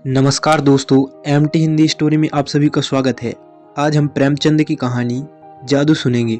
नमस्कार दोस्तों, MT Hindi story में आप सभी का स्वागत है। आज हम प्रेमचंद की कहानी जादू सुनेंगे।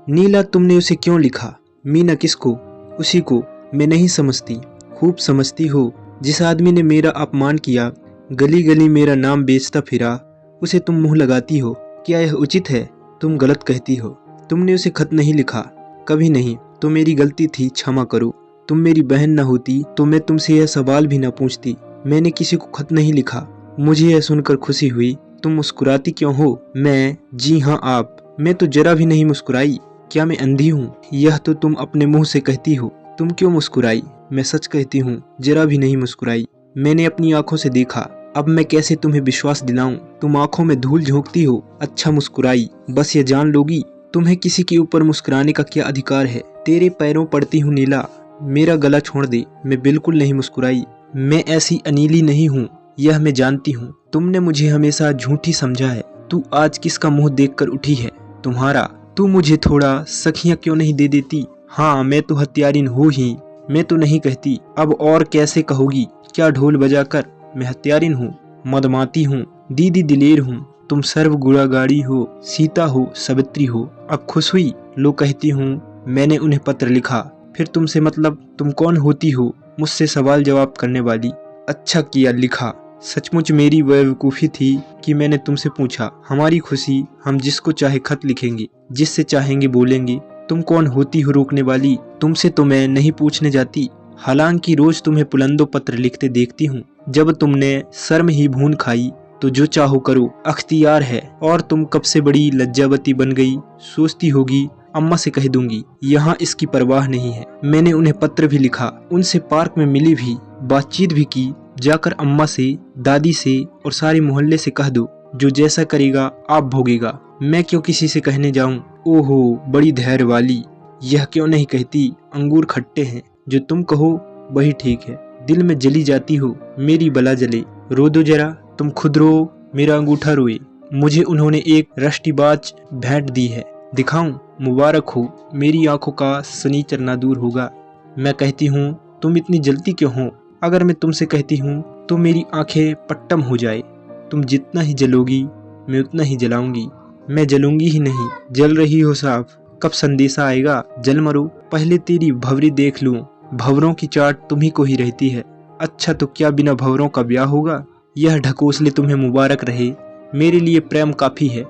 नीला, तुमने उसे क्यों लिखा? मीना, किसको? उसी को। मैं नहीं समझती। खूब समझती हो। जिस आदमी ने मेरा अपमान किया, गली गली मेरा नाम बेचता फिरा, उसे तुम मुंह लगाती हो। क्या यह उचित है? तुम गलत कहती हो। तुमने उसे खत नहीं लिखा, कभी नहीं। तो मेरी गलती थी, क्षमा करो। तुम मेरी बहन न होती तो मैं तुमसे यह सवाल भी न पूछती। मैंने किसी को खत नहीं लिखा। मुझे यह सुनकर खुशी हुई। तुम मुस्कुराती क्यों हो? मैं? जी हाँ, आप। मैं तो जरा भी नहीं मुस्कुराई। क्या मैं अंधी हूँ? यह तो तुम अपने मुंह से कहती हो। तुम क्यों मुस्कुराई? मैं सच कहती हूँ, जरा भी नहीं मुस्कुराई। मैंने अपनी आंखों से देखा। अब मैं कैसे तुम्हें विश्वास दिलाऊं? तुम आंखों में धूल झोंकती हो। अच्छा, मुस्कुराई। बस ये जान लोगी, तुम्हें किसी के ऊपर मुस्कुराने का क्या अधिकार है? तेरे पैरों पड़ती हूँ नीला, मेरा गला छोड़ दे। मैं बिल्कुल नहीं मुस्कुराई। मैं ऐसी अनीली नहीं हूँ, यह मैं जानती हूँ। तुमने मुझे हमेशा झूठी समझा है। तू आज किसका मुंह देखकर उठी है? तुम्हारा। तू मुझे थोड़ा सखियाँ क्यों नहीं दे देती? हाँ, मैं तो हत्यारिन हूँ ही। मैं तो नहीं कहती, अब और कैसे कहोगी? क्या ढोल बजाकर? मैं हत्यारिन हूँ, मदमाती हूँ, दीदी दिलेर हूँ। तुम सर्व गुणागाड़ी हो, सीता हो, सावित्री हो। अब खुश हुई? लो कहती हूँ, मैंने उन्हें पत्र लिखा। फिर तुमसे मतलब? तुम कौन होती हो मुझसे सवाल जवाब करने वाली? अच्छा किया लिखा। सचमुच मेरी बेवकूफ़ी थी कि मैंने तुमसे पूछा। हमारी खुशी, हम जिसको चाहे खत लिखेंगे, जिससे चाहेंगे बोलेंगे। तुम कौन होती हो रोकने वाली? तुमसे तो मैं नहीं पूछने जाती। हालांकि रोज तुम्हें पुलंदो पत्र लिखते देखती हूँ। जब तुमने शर्म ही भून खाई तो जो चाहो करो, अख्तियार है। और तुम कब से बड़ी लज्जावती बन गई, सोचती होगी अम्मा से कह दूंगी। यहाँ इसकी परवाह नहीं है। मैंने उन्हें पत्र भी लिखा, उनसे पार्क में मिली भी, बातचीत भी की। जाकर अम्मा से, दादी से और सारे मोहल्ले से कह दो, जो जैसा करेगा आप भोगेगा। मैं क्यों किसी से कहने जाऊं? ओहो, बड़ी धैर्य वाली। यह क्यों नहीं कहती अंगूर खट्टे हैं? जो तुम कहो वही ठीक है। दिल में जली जाती हो, मेरी बला जले। रो दो जरा, तुम खुद रो, मेरा अंगूठा रोए। मुझे उन्होंने एक रष्टीबाज भेंट दी है, दिखाऊं? मुबारक हो, मेरी आंखों का सनीचर ना दूर होगा। मैं कहती हूँ, तुम इतनी जलती क्यों हो? अगर मैं तुमसे कहती हूँ तो मेरी आंखें पट्टम हो जाए। तुम जितना ही जलोगी, मैं उतना ही जलाऊंगी। मैं जलूंगी ही नहीं, जल रही हो साफ। कब संदेशा आएगा? जल मरो। पहले तेरी भंवरी देख लूं। भंवरों की चाट तुम्ही को ही रहती है। अच्छा, तो क्या बिना भंवरों का ब्याह होगा? यह ढकोसले तुम्हें मुबारक रहे। मेरे लिए प्रेम काफी है।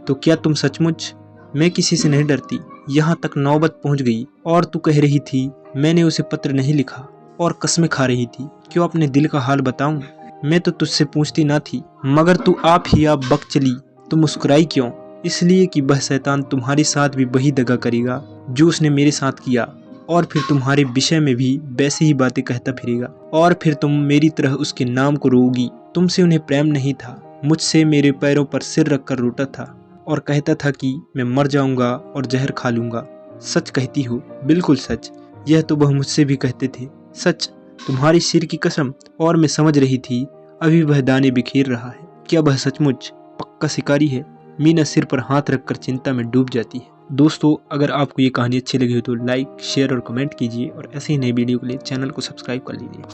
तो क्या तुम सचमुच? मैं किसी से नहीं डरती। यहाँ तक नौबत पहुँच गई और तू कह रही थी मैंने उसे पत्र नहीं लिखा, और कसमें खा रही थी। क्यों अपने दिल का हाल बताऊं? मैं तो तुझसे पूछती ना थी, मगर तू आप ही आप बक चली। तू मुस्कुराई क्यों? इसलिए कि वह शैतान तुम्हारे साथ भी वही दगा करेगा जो उसने मेरे साथ किया, और फिर तुम्हारे विषय में भी वैसी ही बातें कहता फिरेगा। और फिर तुम मेरी तरह उसके नाम को रोगी। तुमसे उन्हें प्रेम नहीं था, मुझसे मेरे पैरों पर सिर रखकर रोता था और कहता था कि मैं मर जाऊंगा और जहर खा लूंगा। सच कहती हो? बिल्कुल सच। यह तो वह मुझसे भी कहते थे। सच, तुम्हारी सिर की कसम। और मैं समझ रही थी अभी वह दाने बिखेर रहा है। क्या वह सचमुच पक्का शिकारी है? मीना सिर पर हाथ रखकर चिंता में डूब जाती है। दोस्तों, अगर आपको ये कहानी अच्छी लगी हो तो लाइक, शेयर और कमेंट कीजिए, और ऐसे ही नई वीडियो के लिए चैनल को सब्सक्राइब कर लीजिए।